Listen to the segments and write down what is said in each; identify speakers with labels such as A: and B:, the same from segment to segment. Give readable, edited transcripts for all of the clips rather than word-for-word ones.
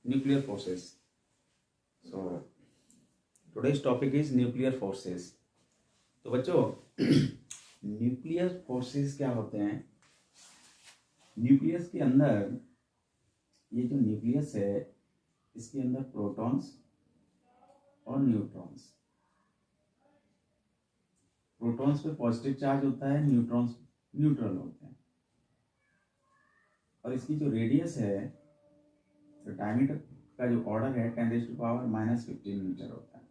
A: nuclear forces. So today's topic is nuclear forces. तो बच्चों nuclear forces क्या होते हैं? न्यूक्लियस के अंदर ये जो न्यूक्लियस है इसके अंदर प्रोटॉन्स और न्यूट्रॉन्स, प्रोटॉन्स पे पॉजिटिव चार्ज होता है, न्यूट्रॉन्स न्यूट्रल होते हैं। और इसकी जो रेडियस है, तो डायमीटर का जो ऑर्डर है 10⁻⁻15 मीटर होता है।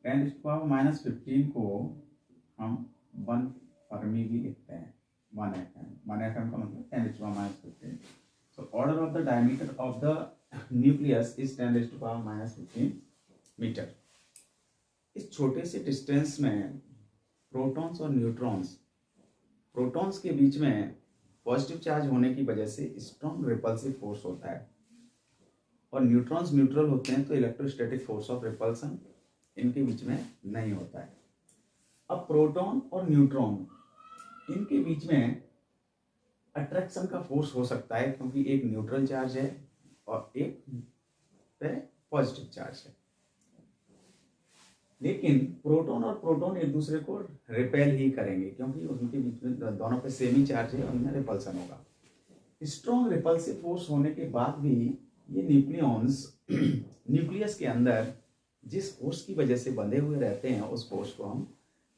A: 10⁻⁻15 को हम 1 फर्मी भी लिखते हैं, 1 एटम का मतलब 10⁻⁻15। So order of the diameter of the nucleus is 10⁻⁻15 metre. इस छोटे से डिस्टेंस में प्रोटॉन्स और न्यूट्रॉन्स, प्रोटॉन्स के बीच में पॉजिटिव चार्ज होने की वजह से स्ट्रॉन्ग रिपल्सिव फोर्स होता है, और न्यूट्रॉन्स न्यूट्रल होते हैं तो इलेक्ट्रोस्टैटिक फोर्स ऑफ रिपल्सन इनके बीच में नहीं होता है। अब प्रोटॉन और न्यूट्रॉन इनके बीच में अट्रैक्शन का फोर्स हो सकता है, क्योंकि एक न्यूट्रल चार्ज है और एक पे पॉजिटिव चार्ज है। लेकिन प्रोटॉन और प्रोटॉन एक दूसरे को रिपेल ही करेंगे, क्योंकि उनके बीच में दोनों पे सेम ही चार्ज है, उनमें रिपल्सन होगा। स्ट्रॉन्ग रिपल्सिव फोर्स होने के बाद भी ये न्यूक्लियॉन्स न्यूक्लियस के अंदर जिस फोर्स की वजह से बंधे हुए रहते हैं उस फोर्स को हम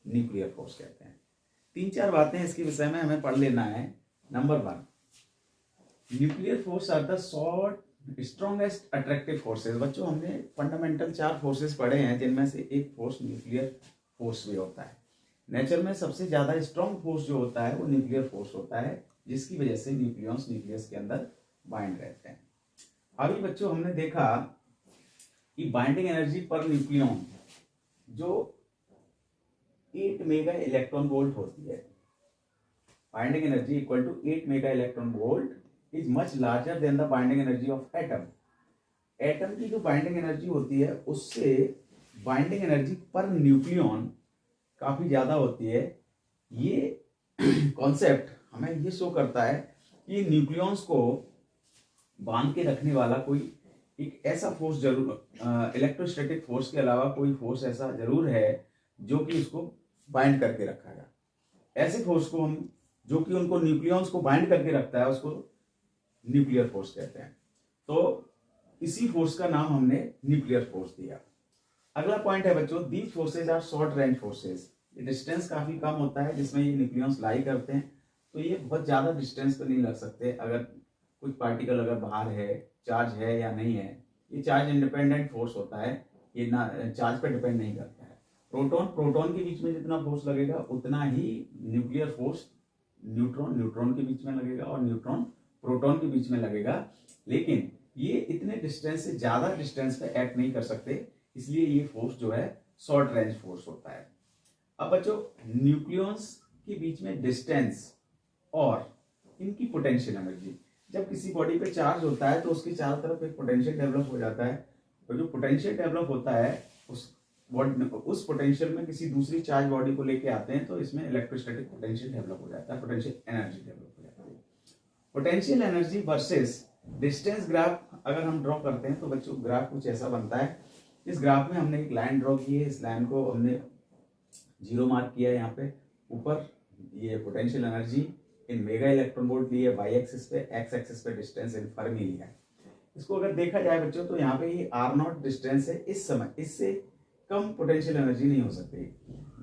A: न्यूक्लियर फोर्स कहते हैं। 3-4 बातें इसके विषय में हमें पढ़ लेना है। Number 1, nuclear force are the strongest attractive forces. बच्चों हमने फंडामेंटल 4 फोर्सेस पढ़े हैं, जिनमें से एक फोर्स न्यूक्लियर फोर्स भी होता है। नेचर में सबसे ज्यादा स्ट्रॉन्ग फोर्स जो होता है वो न्यूक्लियर फोर्स होता है, जिसकी वजह से न्यूक्लियॉन्स न्यूक्लियस के अंदर बाइंड रहते हैं। अभी बच्चों हमने देखा कि बाइंडिंग एनर्जी पर न्यूक्लियॉन जो 8 मेगा इलेक्ट्रॉन वोल्ट होती है, binding energy equal to 8 mega electron volt is much larger than the binding energy of atom. Atom की जो बाइंडिंग एनर्जी होती है उससे बाइंडिंग एनर्जी पर न्यूक्लियॉन काफी ज्यादा होती है। ये कॉन्सेप्ट हमें ये शो करता है कि न्यूक्लियॉन्स को बांध के रखने वाला कोई एक ऐसा फोर्स जरूर, इलेक्ट्रोस्टैटिक फोर्स के अलावा कोई फोर्स ऐसा जरूर है जो कि उसको बाइंड करके रखेगा। ऐसे फोर्स को हम, जो कि उनको न्यूक्लियॉन्स को बाइंड करके रखता है, उसको न्यूक्लियर फोर्स कहते हैं। तो इसी फोर्स का नाम हमने न्यूक्लियर फोर्स दिया। अगला पॉइंट है बच्चों, these forces are short range forces. ये डिस्टेंस काफी कम होता है जिसमें ये न्यूक्लियॉन्स लाई करते हैं, तो ये बहुत ज्यादा डिस्टेंस पर नहीं लग सकते। अगर कुछ पार्टिकल अगर बाहर है, चार्ज है या नहीं है, ये चार्ज इंडिपेंडेंट फोर्स होता है, ये ना चार्ज पर डिपेंड नहीं करता है। प्रोटॉन के बीच में जितना फोर्स लगेगा उतना ही न्यूक्लियर फोर्स न्यूट्रॉन के बीच में लगेगा और न्यूट्रॉन प्रोटॉन के बीच में लगेगा। लेकिन ये इतने डिस्टेंस से ज्यादा डिस्टेंस पे एक्ट नहीं कर सकते, इसलिए ये फोर्स जो है शॉर्ट रेंज फोर्स होता है। अब बच्चों न्यूक्लियॉन्स के बीच में डिस्टेंस और इनकी पोटेंशियल एनर्जी, जब किसी बॉडी पे चार्ज होता है तो उसके चारों तरफ एक पोटेंशियल डेवलप हो जाता है, और जो पोटेंशियल डेवलप होता है उस पोटेंशियल में किसी दूसरी चार्ज बॉडी को लेके आते हैं, तो इसमें इलेक्ट्रोस्टैटिक पोटेंशियल डेवलप हो जाता है, पोटेंशियल एनर्जी डेवलप हो जाती है। Potential energy versus distance graph अगर हम ड्रॉ करते हैं तो बच्चों ग्राफ कुछ ऐसा बनता है। इस ग्राफ में हमने एक लाइन ड्रॉ की है, इस लाइन को हमने 0 मार्क किया है। यहाँ पे ऊपर ये potential energy in mega electron volt ली है वाई एक्सिस पे, एक्स एक्सिस पे डिस्टेंस इन फर्मी लिया है। इसको अगर देखा जाए बच्चों तो यहाँ पे ये r0 डिस्टेंस है। इस समय इससे कम पोटेंशियल एनर्जी नहीं हो सकती।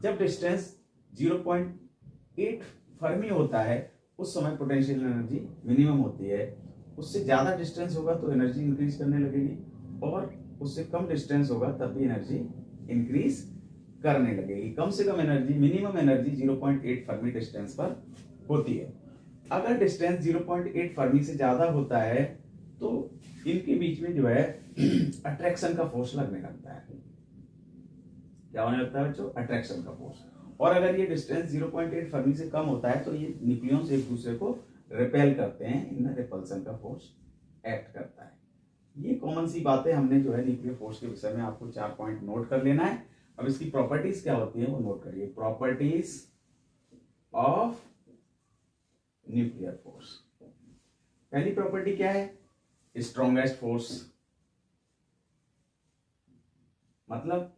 A: जब डिस्टेंस 0.8 फर्मी होता है उस समय पोटेंशियल एनर्जी मिनिमम होती है। उससे ज्यादा डिस्टेंस होगा तो एनर्जी इंक्रीज करने लगेगी, और उससे कम डिस्टेंस होगा तब भी एनर्जी इंक्रीज करने लगेगी। कम से कम energy, minimum energy 0.8 fermi distance पर होती है। अगर डिस्टेंस 0.8 फर्मी से ज्यादा होता है तो इनके बीच में जो है अट्रैक्शन का फोर्स लगने लगता है। क्या होने लगता है बच्चों? अट्रैक्शन का फोर्स। और अगर ये डिस्टेंस 0.8 फर्मी से कम होता है तो ये न्यूक्लियॉन्स एक दूसरे को रिपेल करते हैं, इनमें रिपल्सन का फोर्स एक्ट करता है। ये कॉमन सी बातें हमने जो है न्यूक्लियर फोर्स के विषय में आपको 4 पॉइंट नोट कर लेना है। अब इसकी प्रॉपर्टीज क्या होती है वो नोट करिए। Properties of nuclear force. पहली प्रॉपर्टी क्या है स्ट्रॉन्गेस्ट फोर्स, मतलब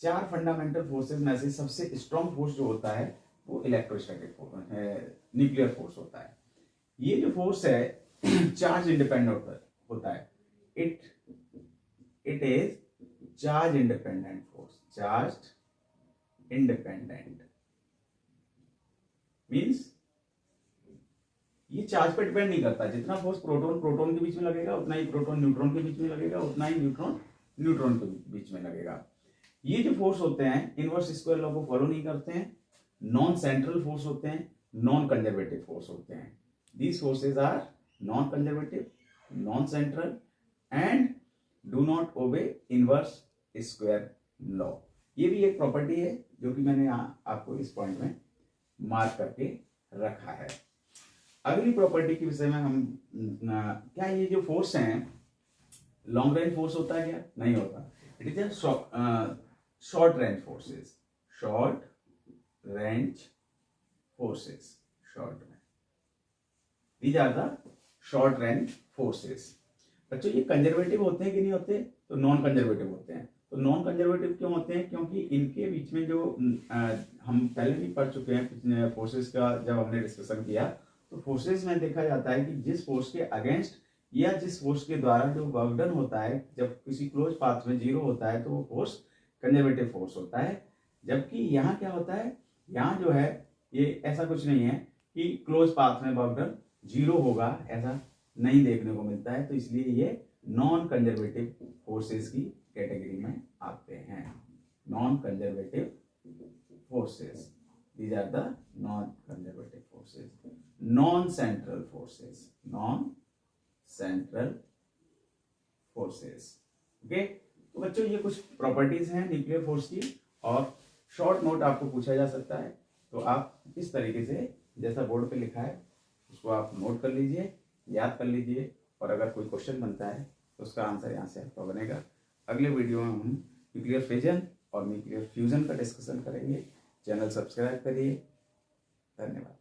A: 4 फंडामेंटल फोर्सेस में से सबसे स्ट्रॉन्ग फोर्स जो होता है वो इलेक्ट्रोस्टैटिक न्यूक्लियर फोर्स होता है। ये जो फोर्स है चार्ज इंडिपेंडेंट होता है। It is charge independent force. Charge independent means ये चार्ज पर डिपेंड नहीं करता। जितना फोर्स प्रोटॉन प्रोटॉन के बीच में लगेगा उतना ही प्रोटॉन न्यूट्रॉन के बीच में लगेगा, उतना ही न्यूट्रॉन न्यूट्रॉन के बीच में लगेगा। ये जो फोर्स होते हैं इनवर्स स्क्वायर लॉ को फॉलो नहीं करते हैं, नॉन सेंट्रल फोर्स होते हैं, नॉन कंजर्वेटिव फोर्स होते हैं। These forces are non conservative, non central and do not obey inverse square law. ये भी एक प्रॉपर्टी है जो कि मैंने आपको इस पॉइंट में मार्क करके रखा है। अगली प्रॉपर्टी के विषय में हम क्या ये जो फोर्स हैं लॉन्ग रेंज फोर्स होता है क्या? नहीं होता। It is short range forces. Short range forces, short range, these are the short range forces. बच्चों ये कंजर्वेटिव होते हैं कि नहीं होते? तो नॉन कंजर्वेटिव होते हैं। तो नॉन कंजर्वेटिव क्यों होते हैं? क्योंकि इनके बीच में जो हम पहले भी पढ़ चुके हैं फोर्सेस का, जब हमने डिस्कशन किया तो फोर्सेस में देखा जाता है कि जिस फोर्स के अगेंस्ट या जिस फोर्स के द्वारा जो वर्क डन होता है, जब किसी क्लोज पाथ में 0 होता है तो वो फोर्स कंजर्वेटिव फोर्स होता है। जबकि यहाँ क्या होता है, यहाँ जो है ये ऐसा कुछ नहीं है कि क्लोज पाथ में वर्क डन 0 होगा, ऐसा नहीं देखने को मिलता है। तो इसलिए ये नॉन कंजर्वेटिव फोर्सेस की कैटेगरी में आते हैं। Non conservative forces, these are the non conservative forces. Non central forces, non central forces. Okay, तो बच्चों ये कुछ प्रॉपर्टीज हैं न्यूक्लियर फोर्स की, और शॉर्ट नोट आपको पूछा जा सकता है। तो आप इस तरीके से जैसा बोर्ड पे लिखा है उसको आप नोट कर लीजिए, याद कर लीजिए, और अगर कोई क्वेश्चन बनता है तो उसका आंसर यहाँ से आपका बनेगा। अगले वीडियो में हम न्यूक्लियर फिजन और न्यूक्लियर फ्यूजन का डिस्कशन करेंगे। चैनल सब्सक्राइब करिए। धन्यवाद।